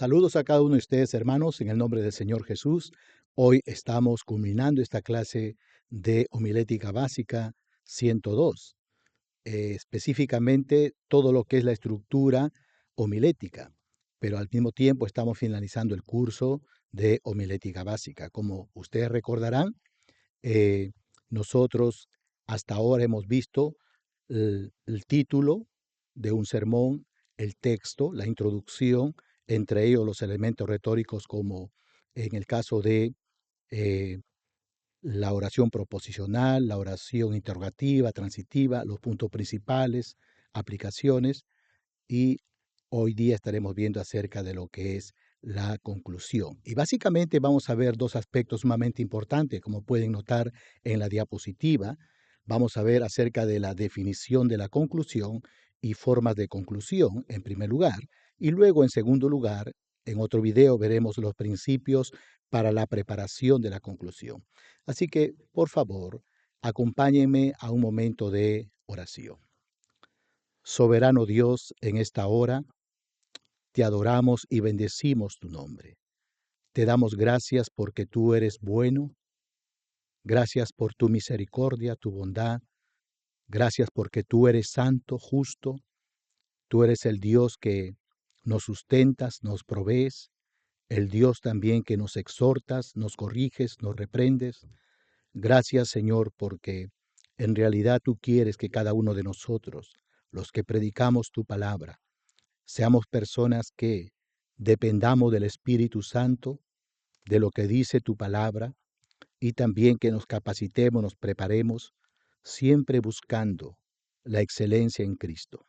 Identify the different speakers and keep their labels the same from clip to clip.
Speaker 1: Saludos a cada uno de ustedes, hermanos, en el nombre del Señor Jesús. Hoy estamos culminando esta clase de homilética básica 102, específicamente todo lo que es la estructura homilética, pero al mismo tiempo estamos finalizando el curso de homilética básica. Como ustedes recordarán, eh, nosotros hasta ahora hemos visto el título de un sermón, el texto, la introducción, entre ellos los elementos retóricos como en el caso de eh, la oración proposicional, la oración interrogativa, transitiva, los puntos principales, aplicaciones, y hoy día estaremos viendo acerca de lo que es la conclusión. Y básicamente vamos a ver dos aspectos sumamente importantes, como pueden notar en la diapositiva. Vamos a ver acerca de la definición de la conclusión y formas de conclusión, en primer lugar, y luego, en segundo lugar, en otro video veremos los principios para la preparación de la conclusión. Así que, por favor, acompáñenme a un momento de oración. Soberano Dios, en esta hora te adoramos y bendecimos tu nombre. Te damos gracias porque tú eres bueno. Gracias por tu misericordia, tu bondad. Gracias porque tú eres santo, justo. Tú eres el Dios que nos sustentas, nos provees. El Dios también que nos exhortas, nos corriges, nos reprendes. Gracias, Señor, porque en realidad tú quieres que cada uno de nosotros, los que predicamos tu palabra, seamos personas que dependamos del Espíritu Santo, de lo que dice tu palabra, y también que nos capacitemos, nos preparemos, siempre buscando la excelencia en Cristo.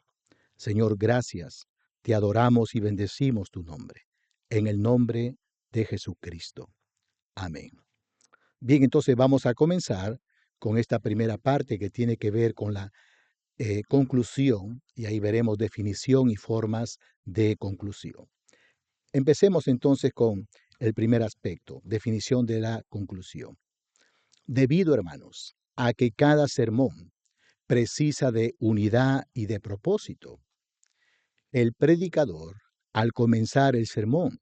Speaker 1: Señor, gracias, te adoramos y bendecimos tu nombre. En el nombre de Jesucristo. Amén. Bien, entonces vamos a comenzar con esta primera parte que tiene que ver con la conclusión, y ahí veremos definición y formas de conclusión. Empecemos entonces con el primer aspecto, definición de la conclusión. Debido, hermanos, a que cada sermón precisa de unidad y de propósito, el predicador, al comenzar el sermón,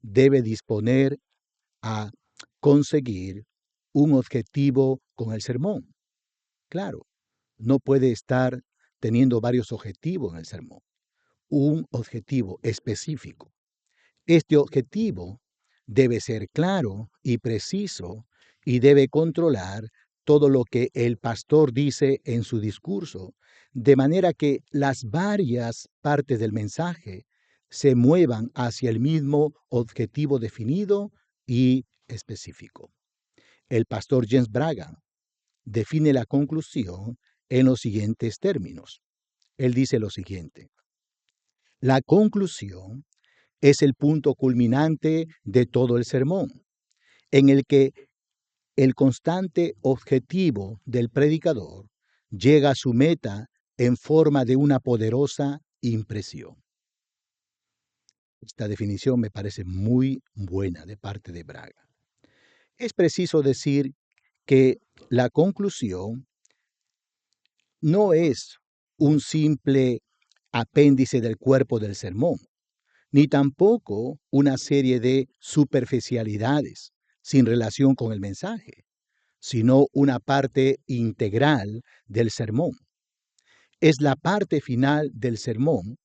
Speaker 1: debe disponer a conseguir un objetivo con el sermón. Claro, no puede estar teniendo varios objetivos en el sermón. Un objetivo específico. Este objetivo debe ser claro y preciso y debe controlar todo lo que el pastor dice en su discurso, de manera que las varias partes del mensaje se muevan hacia el mismo objetivo definido y específico. El pastor James Bragan define la conclusión en los siguientes términos. Él dice lo siguiente: la conclusión es el punto culminante de todo el sermón, en el que el constante objetivo del predicador llega a su meta en forma de una poderosa impresión. Esta definición me parece muy buena de parte de Braga. Es preciso decir que la conclusión no es un simple apéndice del cuerpo del sermón, ni tampoco una serie de superficialidades sin relación con el mensaje, sino una parte integral del sermón. Es la parte final del sermón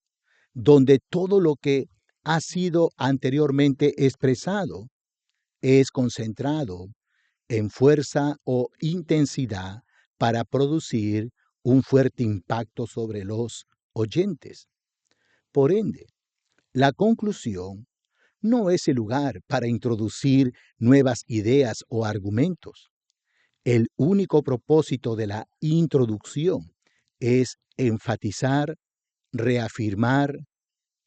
Speaker 1: donde todo lo que ha sido anteriormente expresado es concentrado en fuerza o intensidad para producir un fuerte impacto sobre los oyentes. Por ende, la conclusión no es el lugar para introducir nuevas ideas o argumentos. El único propósito de la introducción es enfatizar, reafirmar,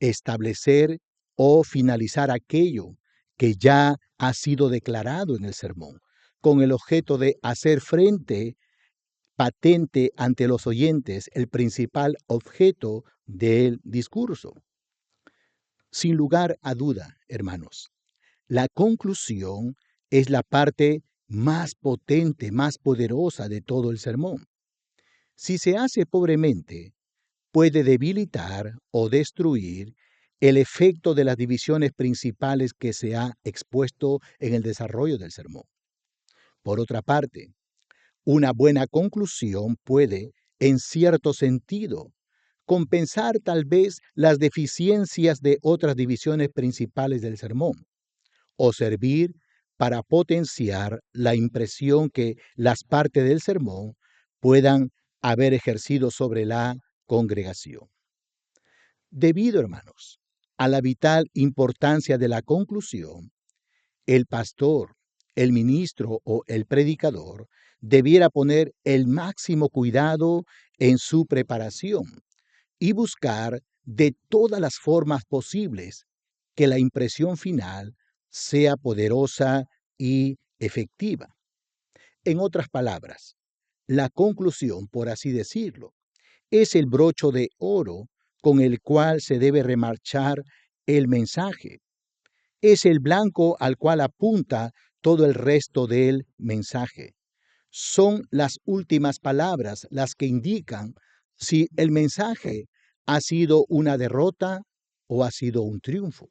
Speaker 1: establecer o finalizar aquello que ya ha sido declarado en el sermón, con el objeto de hacer frente patente ante los oyentes el principal objeto del discurso. Sin lugar a duda, hermanos, la conclusión es la parte más potente, más poderosa de todo el sermón. Si se hace pobremente, puede debilitar o destruir el efecto de las divisiones principales que se ha expuesto en el desarrollo del sermón. Por otra parte, una buena conclusión puede, en cierto sentido, compensar tal vez las deficiencias de otras divisiones principales del sermón, o servir para potenciar la impresión que las partes del sermón puedan haber ejercido sobre la congregación. Debido, hermanos, a la vital importancia de la conclusión, el pastor, el ministro o el predicador debiera poner el máximo cuidado en su preparación y buscar de todas las formas posibles que la impresión final sea poderosa y efectiva. En otras palabras, la conclusión, por así decirlo, es el brocho de oro con el cual se debe remarchar el mensaje. Es el blanco al cual apunta todo el resto del mensaje. Son las últimas palabras las que indican si el mensaje ha sido una derrota o ha sido un triunfo.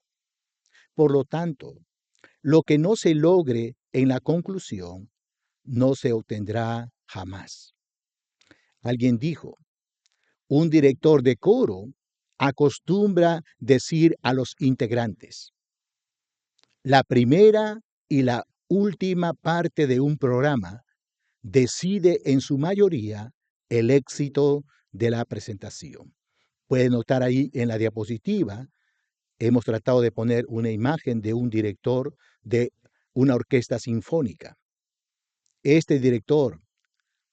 Speaker 1: Por lo tanto, lo que no se logre en la conclusión no se obtendrá jamás. Alguien dijo, un director de coro acostumbra decir a los integrantes, la primera y la última parte de un programa decide en su mayoría el éxito de la presentación. Pueden notar ahí en la diapositiva, hemos tratado de poner una imagen de un director de una orquesta sinfónica. Este director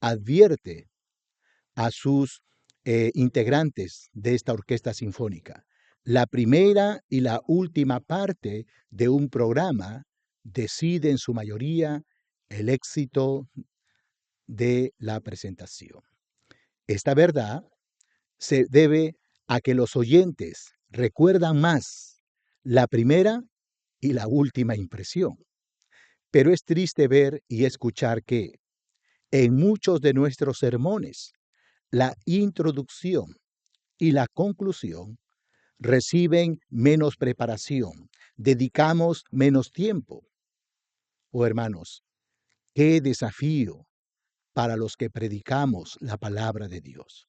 Speaker 1: advierte a sus integrantes de esta orquesta sinfónica. La primera y la última parte de un programa decide en su mayoría el éxito de la presentación. Esta verdad se debe a que los oyentes recuerdan más la primera y la última impresión. Pero es triste ver y escuchar que en muchos de nuestros sermones, la introducción y la conclusión reciben menos preparación, dedicamos menos tiempo. Oh hermanos, qué desafío para los que predicamos la palabra de Dios.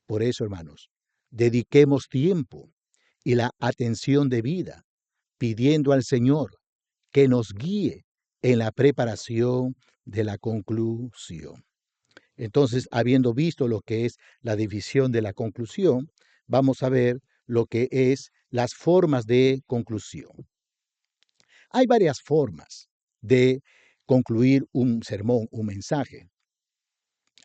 Speaker 1: Por eso, hermanos, dediquemos tiempo y la atención debida, pidiendo al Señor que nos guíe en la preparación de la conclusión. Entonces, habiendo visto lo que es la división de la conclusión, vamos a ver lo que es las formas de conclusión. Hay varias formas de concluir un sermón, un mensaje.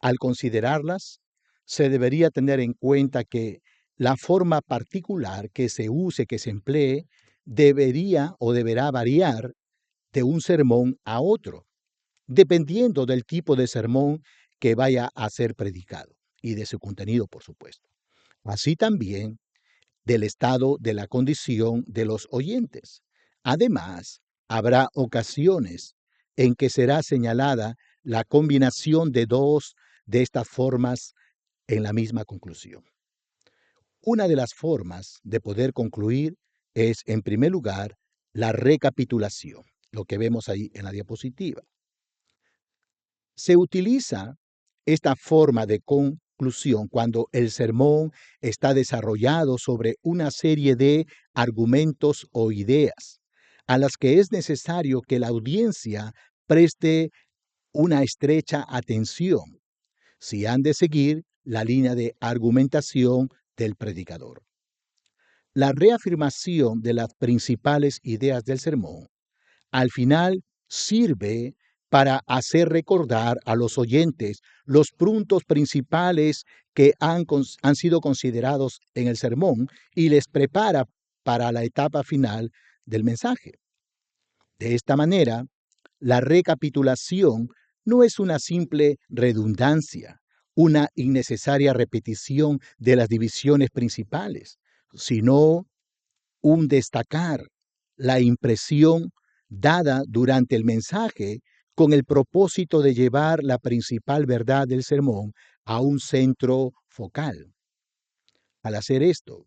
Speaker 1: Al considerarlas, se debería tener en cuenta que la forma particular que se use, que se emplee, debería o deberá variar de un sermón a otro, dependiendo del tipo de sermón que vaya a ser predicado y de su contenido, por supuesto. Así también del estado de la condición de los oyentes. Además, habrá ocasiones en que será señalada la combinación de dos de estas formas en la misma conclusión. Una de las formas de poder concluir es, en primer lugar, la recapitulación, lo que vemos ahí en la diapositiva. Se utiliza esta forma de conclusión cuando el sermón está desarrollado sobre una serie de argumentos o ideas a las que es necesario que la audiencia preste una estrecha atención si han de seguir la línea de argumentación del predicador. La reafirmación de las principales ideas del sermón al final sirve para hacer recordar a los oyentes los puntos principales que han sido considerados en el sermón y les prepara para la etapa final del mensaje. De esta manera, la recapitulación no es una simple redundancia, una innecesaria repetición de las divisiones principales, sino un destacar la impresión dada durante el mensaje con el propósito de llevar la principal verdad del sermón a un centro focal. Al hacer esto,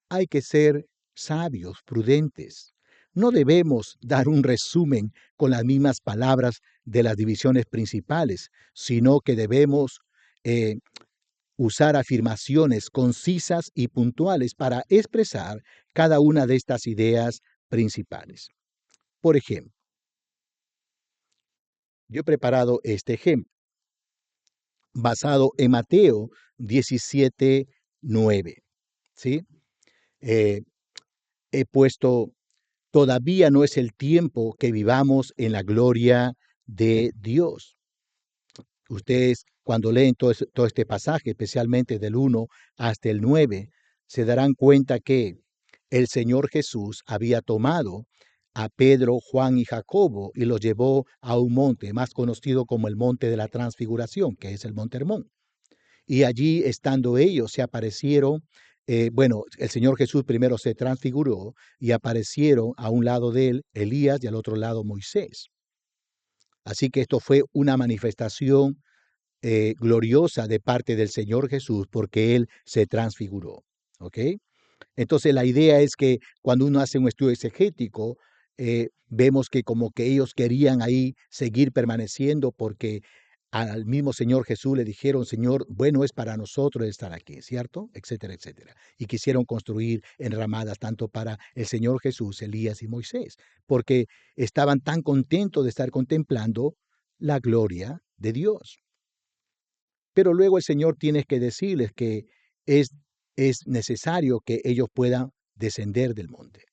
Speaker 1: hay que ser sabios, prudentes. No debemos dar un resumen con las mismas palabras de las divisiones principales, sino que debemos eh, usar afirmaciones concisas y puntuales para expresar cada una de estas ideas principales. Por ejemplo, yo he preparado este ejemplo basado en Mateo 17:9. ¿Sí? Eh, He puesto, todavía no es el tiempo que vivamos en la gloria de Dios. Ustedes, cuando leen todo este pasaje, especialmente del 1 hasta el 9, se darán cuenta que el Señor Jesús había tomado a Pedro, Juan y Jacobo y los llevó a un monte más conocido como el monte de la transfiguración, que es el monte Hermón. Y allí, estando ellos, se aparecieron, bueno, el Señor Jesús primero se transfiguró y aparecieron a un lado de él Elías y al otro lado Moisés. Así que esto fue una manifestación gloriosa de parte del Señor Jesús porque Él se transfiguró. ¿Ok? Entonces la idea es que cuando uno hace un estudio exegético, vemos que como que ellos querían ahí seguir permaneciendo porque al mismo Señor Jesús le dijeron, Señor, bueno es para nosotros estar aquí, ¿cierto? Etcétera, etcétera. Y quisieron construir enramadas tanto para el Señor Jesús, Elías y Moisés, porque estaban tan contentos de estar contemplando la gloria de Dios. Pero luego el Señor tiene que decirles que es, es necesario que ellos puedan descender del monte.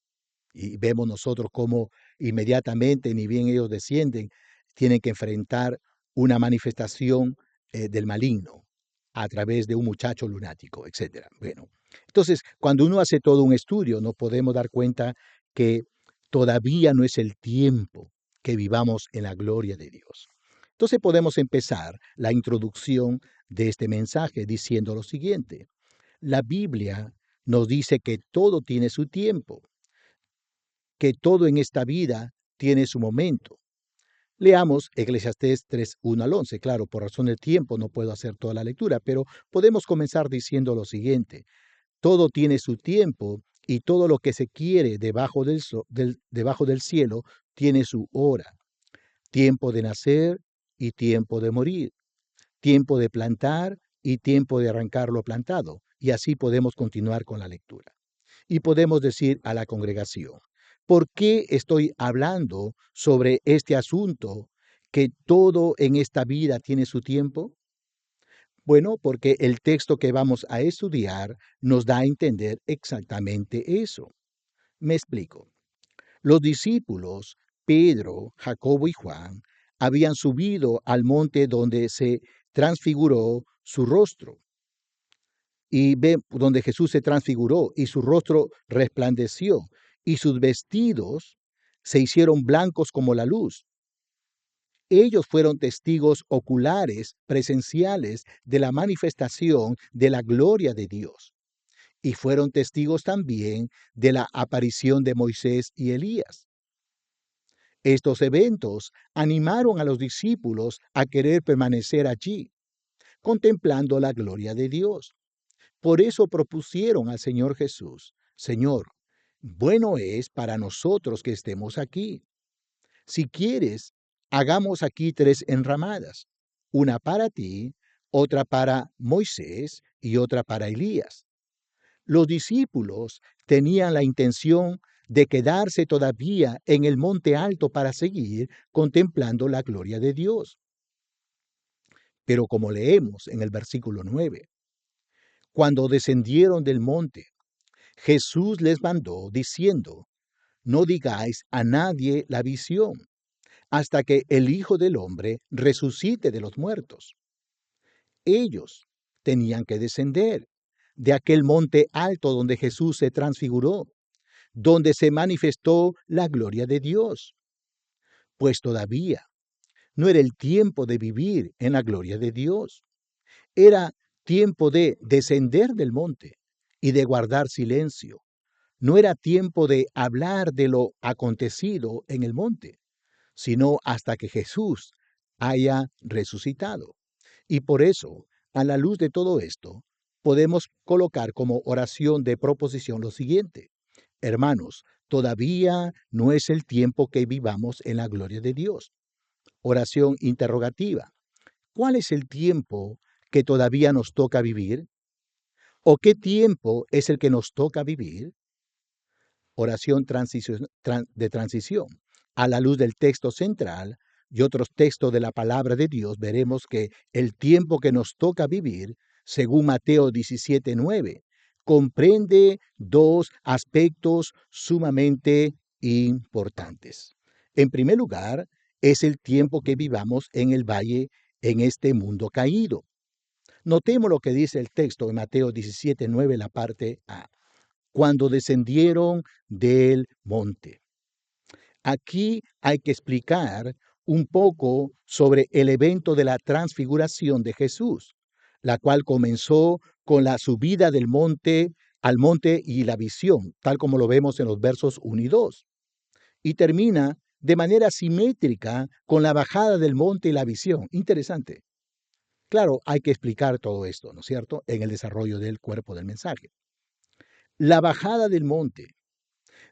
Speaker 1: Y vemos nosotros cómo inmediatamente, ni bien ellos descienden, tienen que enfrentar una manifestación del maligno a través de un muchacho lunático, etcétera. Bueno, entonces, cuando uno hace todo un estudio, nos podemos dar cuenta que todavía no es el tiempo que vivamos en la gloria de Dios. Entonces podemos empezar la introducción de este mensaje diciendo lo siguiente. La Biblia nos dice que todo tiene su tiempo, que todo en esta vida tiene su momento. Leamos Eclesiastés 3:1 al 11. Claro, por razón del tiempo no puedo hacer toda la lectura, pero podemos comenzar diciendo lo siguiente. Todo tiene su tiempo y todo lo que se quiere debajo del cielo tiene su hora. Tiempo de nacer y tiempo de morir. Tiempo de plantar y tiempo de arrancar lo plantado. Y así podemos continuar con la lectura. Y podemos decir a la congregación, ¿por qué estoy hablando sobre este asunto que todo en esta vida tiene su tiempo? Bueno, porque el texto que vamos a estudiar nos da a entender exactamente eso. Me explico. Los discípulos, Pedro, Jacobo y Juan, habían subido al monte donde se transfiguró su rostro y ve donde Jesús se transfiguró y su rostro resplandeció y sus vestidos se hicieron blancos como la luz. Ellos fueron testigos oculares, presenciales de la manifestación de la gloria de Dios y fueron testigos también de la aparición de Moisés y Elías. Estos eventos animaron a los discípulos a querer permanecer allí, contemplando la gloria de Dios. Por eso propusieron al Señor Jesús, Señor, bueno es para nosotros que estemos aquí. Si quieres, hagamos aquí 3 enramadas, una para ti, otra para Moisés y otra para Elías. Los discípulos tenían la intención de quedarse todavía en el monte alto para seguir contemplando la gloria de Dios. Pero como leemos en el versículo 9, cuando descendieron del monte, Jesús les mandó diciendo, no digáis a nadie la visión, hasta que el Hijo del Hombre resucite de los muertos. Ellos tenían que descender de aquel monte alto donde Jesús se transfiguró, donde se manifestó la gloria de Dios, pues todavía no era el tiempo de vivir en la gloria de Dios, era tiempo de descender del monte y de guardar silencio. No era tiempo de hablar de lo acontecido en el monte, sino hasta que Jesús haya resucitado. Y por eso, a la luz de todo esto, podemos colocar como oración de proposición lo siguiente. Hermanos, todavía no es el tiempo que vivamos en la gloria de Dios. Oración interrogativa. ¿Cuál es el tiempo que todavía nos toca vivir? ¿O qué tiempo es el que nos toca vivir? Oración de transición. A la luz del texto central y otros textos de la palabra de Dios, veremos que el tiempo que nos toca vivir, según Mateo 17:9, comprende dos aspectos sumamente importantes. En primer lugar, es el tiempo que vivamos en el valle en este mundo caído. Notemos lo que dice el texto en Mateo 17:9, la parte A. Cuando descendieron del monte. Aquí hay que explicar un poco sobre el evento de la transfiguración de Jesús, la cual comenzó con la subida del monte al monte y la visión, tal como lo vemos en los versos 1 y 2, y termina de manera simétrica con la bajada del monte y la visión. Interesante. Claro, hay que explicar todo esto, ¿no es cierto?, en el desarrollo del cuerpo del mensaje. La bajada del monte,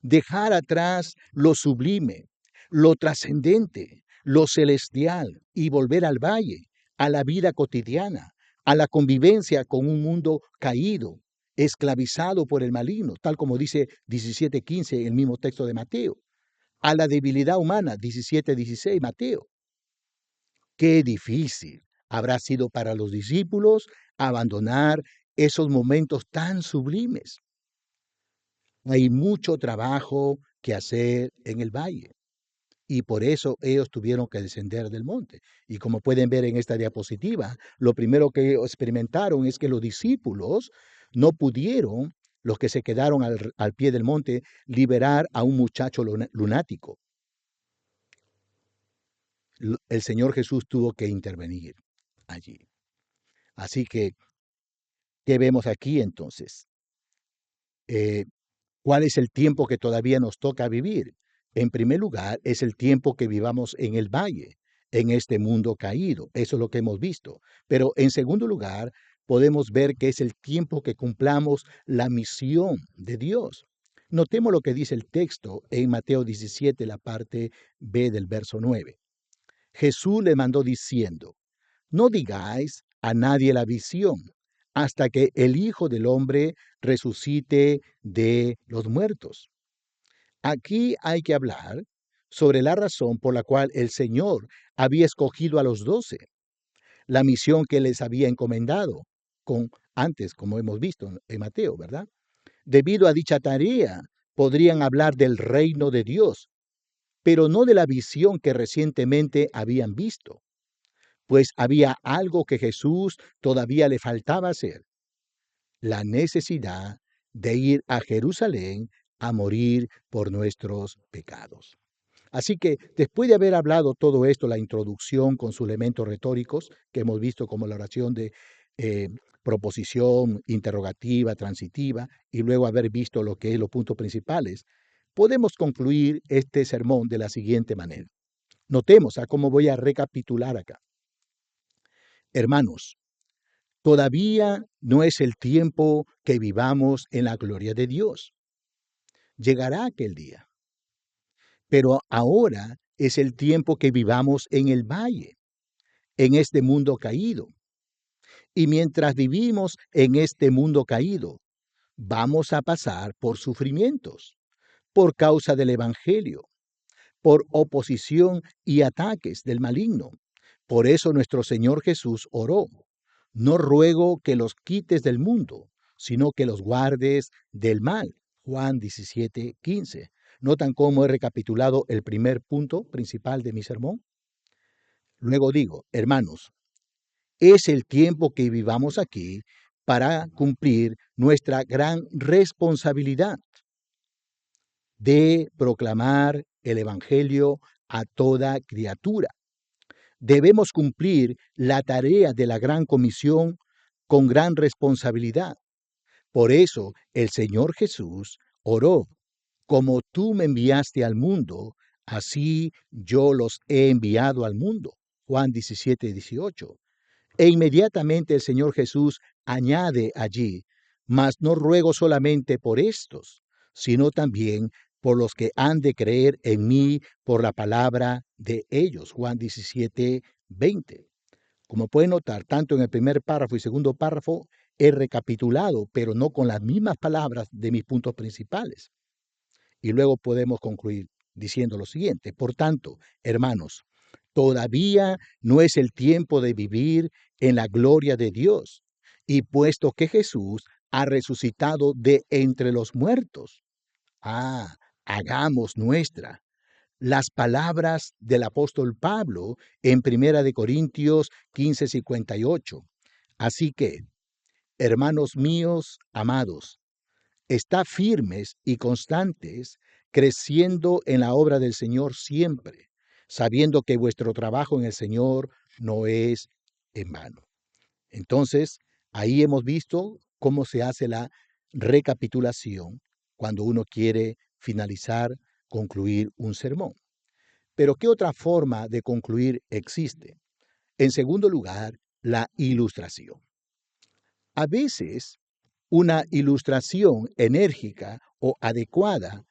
Speaker 1: dejar atrás lo sublime, lo trascendente, lo celestial y volver al valle, a la vida cotidiana, a la convivencia con un mundo caído, esclavizado por el maligno, tal como dice 17:15 el mismo texto de Mateo, a la debilidad humana, 17:16 Mateo. Qué difícil habrá sido para los discípulos abandonar esos momentos tan sublimes. Hay mucho trabajo que hacer en el valle y por eso ellos tuvieron que descender del monte. Y como pueden ver en esta diapositiva, lo primero que ellos experimentaron es que los discípulos no pudieron, los que se quedaron al pie del monte, liberar a un muchacho lunático. El Señor Jesús tuvo que intervenir allí. Así que, ¿qué vemos aquí entonces? Eh, ¿Cuál es el tiempo que todavía nos toca vivir? En primer lugar, es el tiempo que vivamos en el valle, en este mundo caído. Eso es lo que hemos visto. Pero en segundo lugar, podemos ver que es el tiempo que cumplamos la misión de Dios. Notemos lo que dice el texto en Mateo 17, la parte B del verso 9. Jesús le mandó diciendo, no digáis a nadie la visión hasta que el Hijo del Hombre resucite de los muertos. Aquí hay que hablar sobre la razón por la cual el Señor había escogido a los 12, la misión que les había encomendado antes, como hemos visto en Mateo, ¿verdad? Debido a dicha tarea, podrían hablar del reino de Dios, pero no de la visión que recientemente habían visto, pues había algo que Jesús todavía le faltaba hacer, la necesidad de ir a Jerusalén a morir por nuestros pecados. Así que después de haber hablado todo esto, la introducción con sus elementos retóricos, que hemos visto como la oración de proposición, interrogativa, transitiva, y luego haber visto lo que es los puntos principales, podemos concluir este sermón de la siguiente manera. Notemos a cómo voy a recapitular acá. Hermanos, todavía no es el tiempo que vivamos en la gloria de Dios. Llegará aquel día. Pero ahora es el tiempo que vivamos en el valle, en este mundo caído. Y mientras vivimos en este mundo caído, vamos a pasar por sufrimientos, por causa del Evangelio, por oposición y ataques del maligno. Por eso nuestro Señor Jesús oró, no ruego que los quites del mundo, sino que los guardes del mal. Juan 17:15. ¿Notan cómo he recapitulado el primer punto principal de mi sermón? Luego digo, hermanos, es el tiempo que vivamos aquí para cumplir nuestra gran responsabilidad de proclamar el Evangelio a toda criatura. Debemos cumplir la tarea de la gran comisión con gran responsabilidad. Por eso el Señor Jesús oró, como tú me enviaste al mundo, así yo los he enviado al mundo. Juan 17:18. E inmediatamente el Señor Jesús añade allí, mas no ruego solamente por estos, sino también por los que han de creer en mí por la palabra de ellos. Juan 17:20. Como pueden notar, tanto en el primer párrafo y segundo párrafo he recapitulado, pero no con las mismas palabras de mis puntos principales. Y luego podemos concluir diciendo lo siguiente: por tanto, hermanos, todavía no es el tiempo de vivir en la gloria de Dios, y puesto que Jesús ha resucitado de entre los muertos, hagamos nuestra las palabras del apóstol Pablo en Primera de Corintios 15:58. Así que, hermanos míos amados, está firmes y constantes, creciendo en la obra del Señor siempre, sabiendo que vuestro trabajo en el Señor no es en vano. Entonces, ahí hemos visto cómo se hace la recapitulación cuando uno quiere finalizar, concluir un sermón. Pero ¿qué otra forma de concluir existe? En segundo lugar, la ilustración. A veces, una ilustración enérgica o adecuada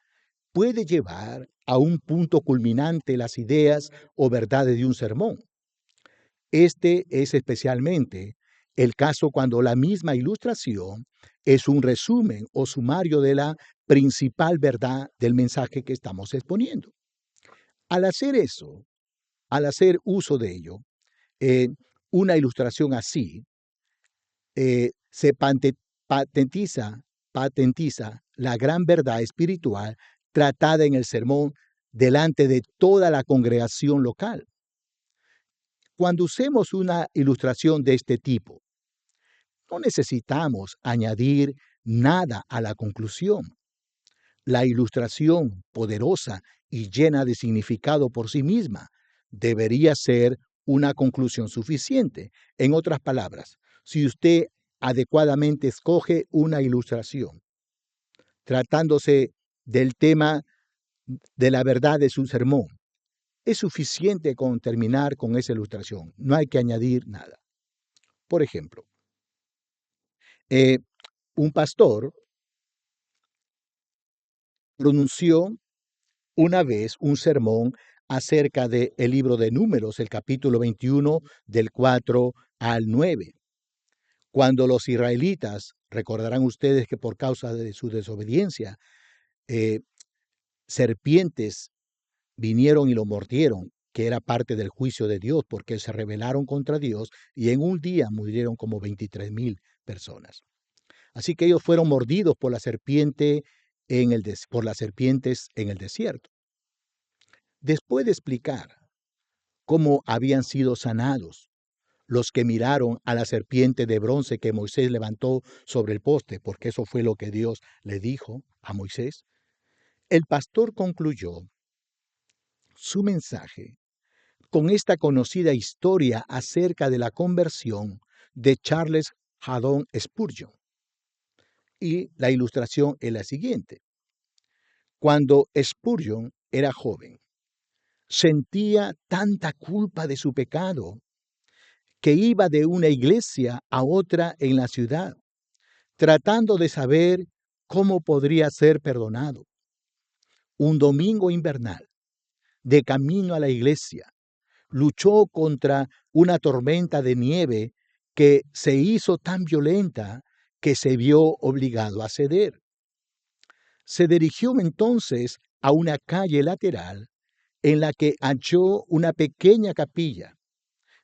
Speaker 1: puede llevar a un punto culminante las ideas o verdades de un sermón. Este es especialmente el caso cuando la misma ilustración es un resumen o sumario de la principal verdad del mensaje que estamos exponiendo. Al hacer eso, al hacer uso de ello, eh, una ilustración así se patentiza, patentiza la gran verdad espiritual tratada en el sermón delante de toda la congregación local. Cuando usemos una ilustración de este tipo, no necesitamos añadir nada a la conclusión. La ilustración poderosa y llena de significado por sí misma debería ser una conclusión suficiente. En otras palabras, si usted adecuadamente escoge una ilustración, tratándose del tema de la verdad de su sermón, es suficiente con terminar con esa ilustración. No hay que añadir nada. Por ejemplo, eh, un pastor pronunció una vez un sermón acerca del libro de Números, el capítulo 21, del 4 al 9. Cuando los israelitas, recordarán ustedes que por causa de su desobediencia, eh, serpientes vinieron y lo mordieron, que era parte del juicio de Dios, porque se rebelaron contra Dios y en un día murieron como 23,000 personas. Así que ellos fueron mordidos por la serpiente por las serpientes en el desierto. Después de explicar cómo habían sido sanados los que miraron a la serpiente de bronce que Moisés levantó sobre el poste, porque eso fue lo que Dios le dijo a Moisés, el pastor concluyó su mensaje con esta conocida historia acerca de la conversión de Charles Haddon Spurgeon. Y la ilustración es la siguiente. Cuando Spurgeon era joven, sentía tanta culpa de su pecado que iba de una iglesia a otra en la ciudad, tratando de saber cómo podría ser perdonado. Un domingo invernal, de camino a la iglesia, luchó contra una tormenta de nieve que se hizo tan violenta que se vio obligado a ceder. Se dirigió entonces a una calle lateral en la que halló una pequeña capilla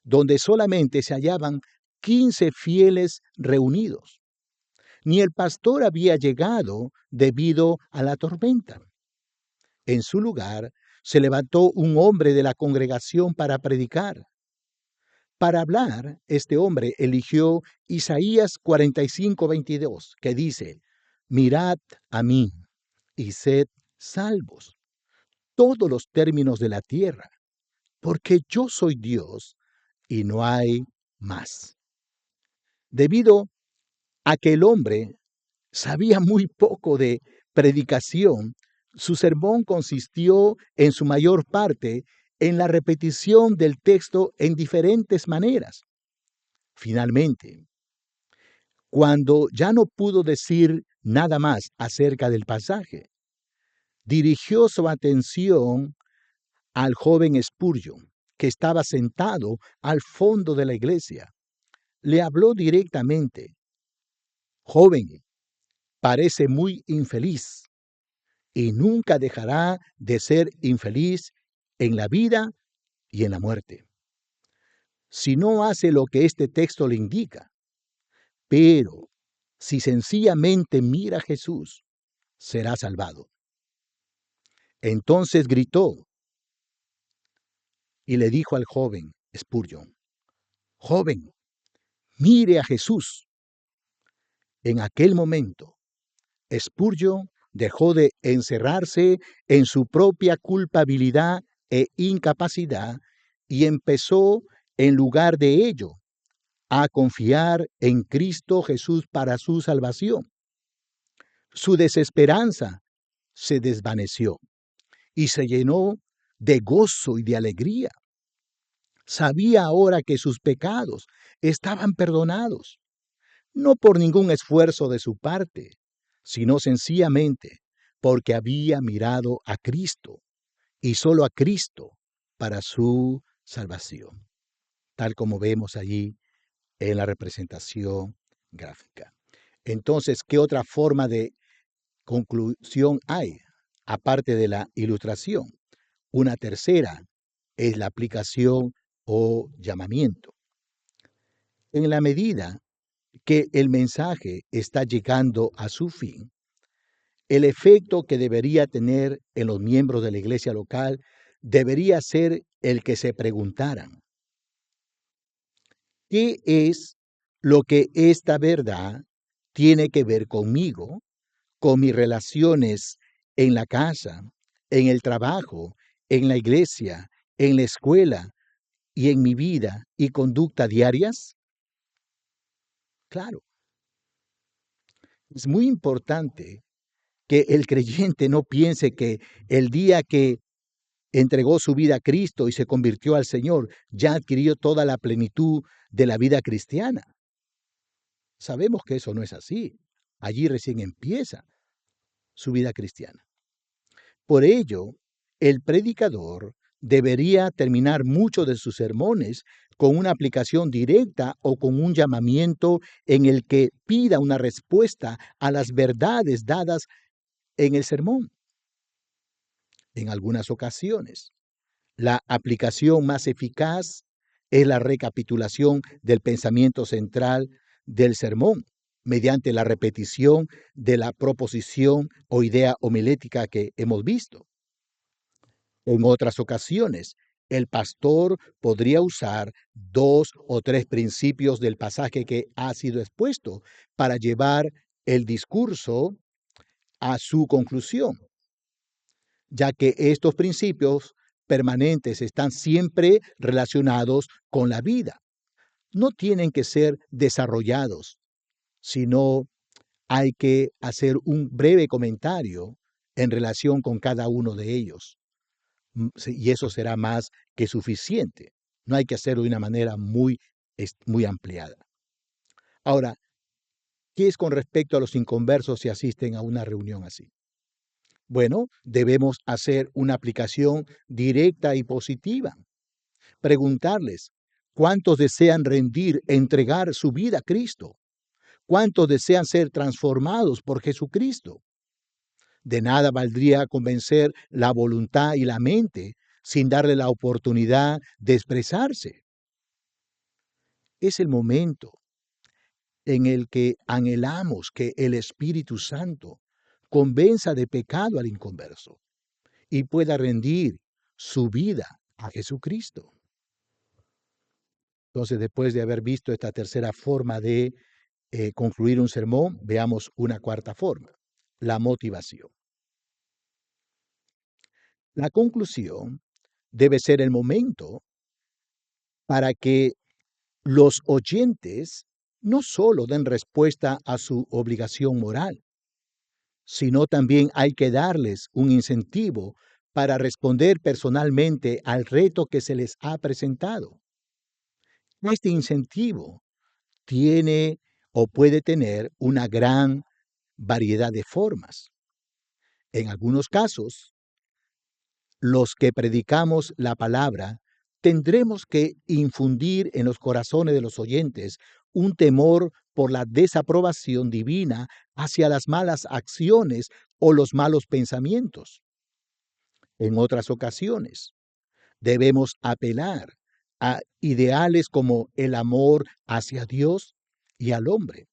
Speaker 1: donde solamente se hallaban 15 fieles reunidos. Ni el pastor había llegado debido a la tormenta. En su lugar se levantó un hombre de la congregación para predicar. Para hablar, este hombre eligió Isaías 45:22, que dice: mirad a mí y sed salvos, todos los términos de la tierra, porque yo soy Dios y no hay más. Debido a que el hombre sabía muy poco de predicación, su sermón consistió en su mayor parte en la repetición del texto en diferentes maneras. Finalmente, cuando ya no pudo decir nada más acerca del pasaje. Dirigió su atención al joven Spurgeon, que estaba sentado al fondo de la iglesia. Le habló directamente: joven, parece muy infeliz y nunca dejará de ser infeliz en la vida y en la muerte, si no hace lo que este texto le indica. Pero si sencillamente mira a Jesús, será salvado. Entonces gritó y le dijo al joven Spurgeon: joven, mire a Jesús. En aquel momento, Spurgeon dejó de encerrarse en su propia culpabilidad e incapacidad y empezó, en lugar de ello, a confiar en Cristo Jesús para su salvación. Su desesperanza se desvaneció y se llenó de gozo y de alegría. Sabía ahora que sus pecados estaban perdonados, no por ningún esfuerzo de su parte, sino sencillamente porque había mirado a Cristo y solo a Cristo para su salvación, tal como vemos allí en la representación gráfica. Entonces, ¿qué otra forma de conclusión hay, aparte de la ilustración? Una tercera es la aplicación o llamamiento. En la medida que el mensaje está llegando a su fin, el efecto que debería tener en los miembros de la iglesia local debería ser el que se preguntaran: ¿qué es lo que esta verdad tiene que ver conmigo, con mis relaciones en la casa, en el trabajo, en la iglesia, en la escuela y en mi vida y conducta diarias? Claro, es muy importante que el creyente no piense que el día que entregó su vida a Cristo y se convirtió al Señor, ya adquirió toda la plenitud de la vida cristiana. Sabemos que eso no es así. Allí recién empieza su vida cristiana. Por ello, el predicador debería terminar muchos de sus sermones con una aplicación directa o con un llamamiento en el que pida una respuesta a las verdades dadas en el sermón. En algunas ocasiones, la aplicación más eficaz es la recapitulación del pensamiento central del sermón mediante la repetición de la proposición o idea homilética que hemos visto. En otras ocasiones, el pastor podría usar 2 o 3 principios del pasaje que ha sido expuesto para llevar el discurso a su conclusión, ya que estos principios permanentes están siempre relacionados con la vida. No tienen que ser desarrollados, sino hay que hacer un breve comentario en relación con cada uno de ellos. Sí, y eso será más que suficiente. No hay que hacerlo de una manera muy ampliada. Ahora, ¿qué es con respecto a los inconversos si asisten a una reunión así? Bueno, debemos hacer una aplicación directa y positiva. Preguntarles: ¿cuántos desean entregar su vida a Cristo? ¿Cuántos desean ser transformados por Jesucristo? De nada valdría convencer la voluntad y la mente sin darle la oportunidad de expresarse. Es el momento en el que anhelamos que el Espíritu Santo convenza de pecado al inconverso y pueda rendir su vida a Jesucristo. Entonces, después de haber visto esta tercera forma de concluir un sermón, veamos una cuarta forma: la motivación. La conclusión debe ser el momento para que los oyentes no solo den respuesta a su obligación moral, sino también hay que darles un incentivo para responder personalmente al reto que se les ha presentado. Este incentivo tiene o puede tener una gran variedad de formas. En algunos casos, los que predicamos la palabra tendremos que infundir en los corazones de los oyentes un temor por la desaprobación divina hacia las malas acciones o los malos pensamientos. En otras ocasiones, debemos apelar a ideales como el amor hacia Dios y al hombre,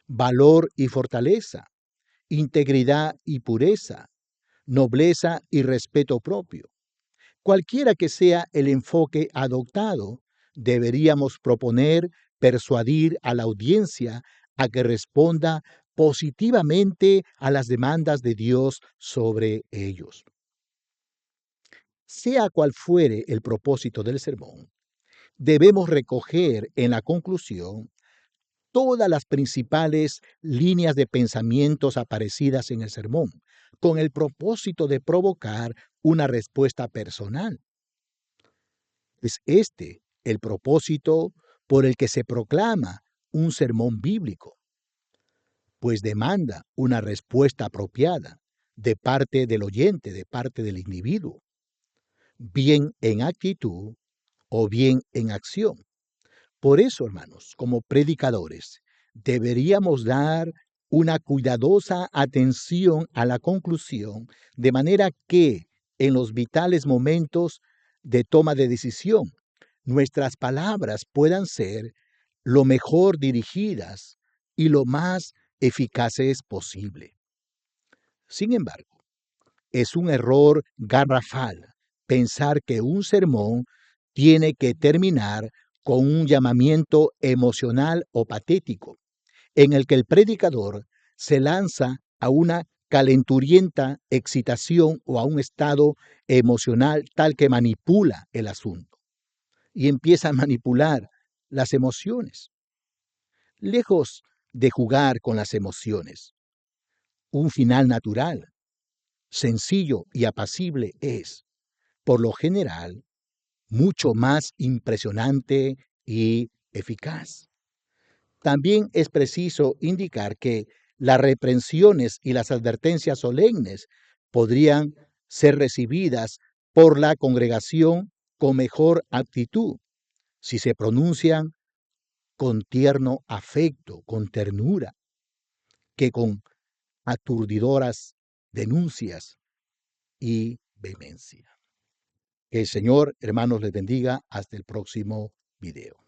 Speaker 1: valor y fortaleza, integridad y pureza, nobleza y respeto propio. Cualquiera que sea el enfoque adoptado, deberíamos proponer persuadir a la audiencia a que responda positivamente a las demandas de Dios sobre ellos. Sea cual fuere el propósito del sermón, debemos recoger en la conclusión todas las principales líneas de pensamientos aparecidas en el sermón, con el propósito de provocar una respuesta personal. Es este el propósito por el que se proclama un sermón bíblico, pues demanda una respuesta apropiada de parte del oyente, de parte del individuo, bien en actitud o bien en acción. Por eso, hermanos, como predicadores, deberíamos dar una cuidadosa atención a la conclusión, de manera que en los vitales momentos de toma de decisión, nuestras palabras puedan ser lo mejor dirigidas y lo más eficaces posible. Sin embargo, es un error garrafal pensar que un sermón tiene que terminar con un llamamiento emocional o patético, en el que el predicador se lanza a una calenturienta excitación o a un estado emocional tal que manipula el asunto y empieza a manipular las emociones. Lejos de jugar con las emociones, un final natural, sencillo y apacible es, por lo general, mucho más impresionante y eficaz. También es preciso indicar que las reprensiones y las advertencias solemnes podrían ser recibidas por la congregación con mejor actitud si se pronuncian con tierno afecto, con ternura, que con aturdidoras denuncias y vehemencia. Que el Señor, hermanos, les bendiga. Hasta el próximo video.